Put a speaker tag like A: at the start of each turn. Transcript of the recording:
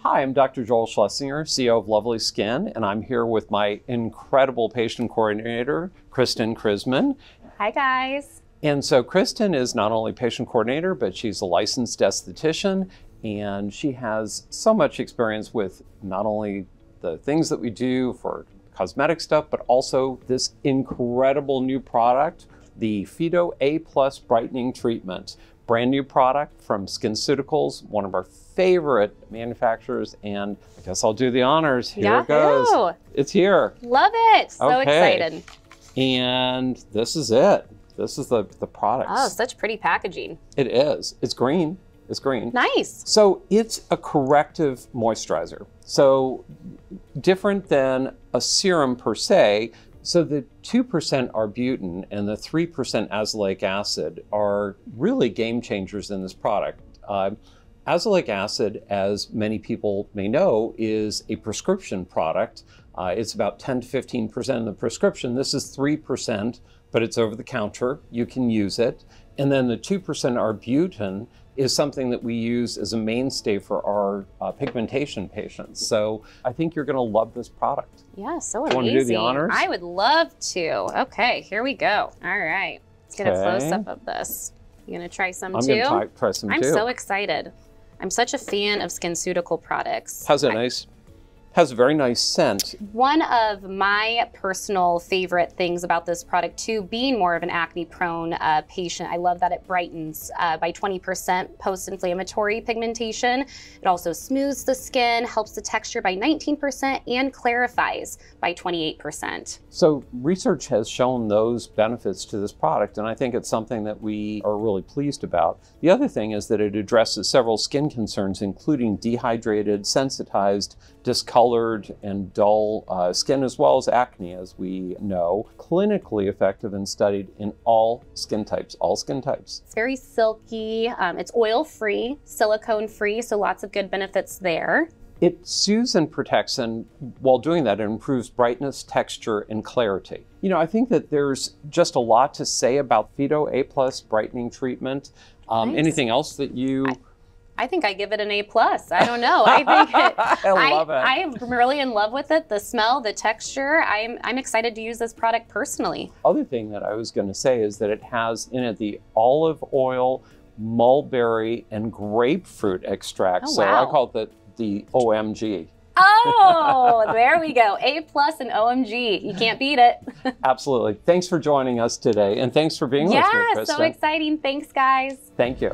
A: Hi, I'm Dr. Joel Schlesinger, CEO of Lovely Skin, and I'm here with my incredible patient coordinator, Kristen Krisman.
B: Hi, guys.
A: And so Kristen is not only patient coordinator, but she's a licensed esthetician, and she has so much experience with not only the things that we do for cosmetic stuff, but also this incredible new product, the Phyto A+ Brightening Treatment. Brand new product from SkinCeuticals, one of our favorite manufacturers, and I guess I'll do the honors. Here it goes. It's here.
B: Love it. So excited.
A: And this is it. This is the product.
B: Oh, such pretty packaging.
A: It is. It's green. It's green.
B: Nice.
A: So it's a corrective moisturizer. So different than a serum per se. So the 2% arbutin and the 3% azelaic acid are really game changers in this product. Azelaic acid, as many people may know, is a prescription product. It's about 10 to 15% of the prescription. This is 3%, but it's over the counter. You can use it. And then the 2% arbutin is something that we use as a mainstay for our pigmentation patients. So I think you're gonna love this product.
B: Yeah, so amazing.
A: Do you want to do the honors?
B: I would love to. Okay, here we go. All right, let's get a close-up of this. You gonna try some too?
A: I'm gonna try some too.
B: I'm so excited. I'm such a fan of SkinCeutical products.
A: How's it nice? Has a very nice scent.
B: One of my personal favorite things about this product too, being more of an acne-prone patient, I love that it brightens by 20% post-inflammatory pigmentation. It also smooths the skin, helps the texture by 19%, and clarifies by 28%.
A: So research has shown those benefits to this product, and I think it's something that we are really pleased about. The other thing is that it addresses several skin concerns, including dehydrated, sensitized, discolored, and dull skin, as well as acne, as we know. Clinically effective and studied in all skin types,
B: It's very silky, it's oil-free, silicone-free, so lots of good benefits there.
A: It soothes and protects, and while doing that, it improves brightness, texture, and clarity. You know, I think that there's just a lot to say about Phyto A+ Brightening Treatment.
B: Nice.
A: Anything else that you...
B: I think I give it an A+. I don't know. I think
A: I love it.
B: I am really in love with it. The smell, the texture. I'm excited to use this product personally.
A: Other thing that I was going to say is that it has in it the olive oil, mulberry, and grapefruit extract.
B: Oh,
A: so
B: wow.
A: I call it the OMG.
B: Oh, there we go. A+ and OMG. You can't beat it.
A: Absolutely. Thanks for joining us today, and thanks for being with me, Kristen.
B: Yeah, so exciting. Thanks, guys.
A: Thank you.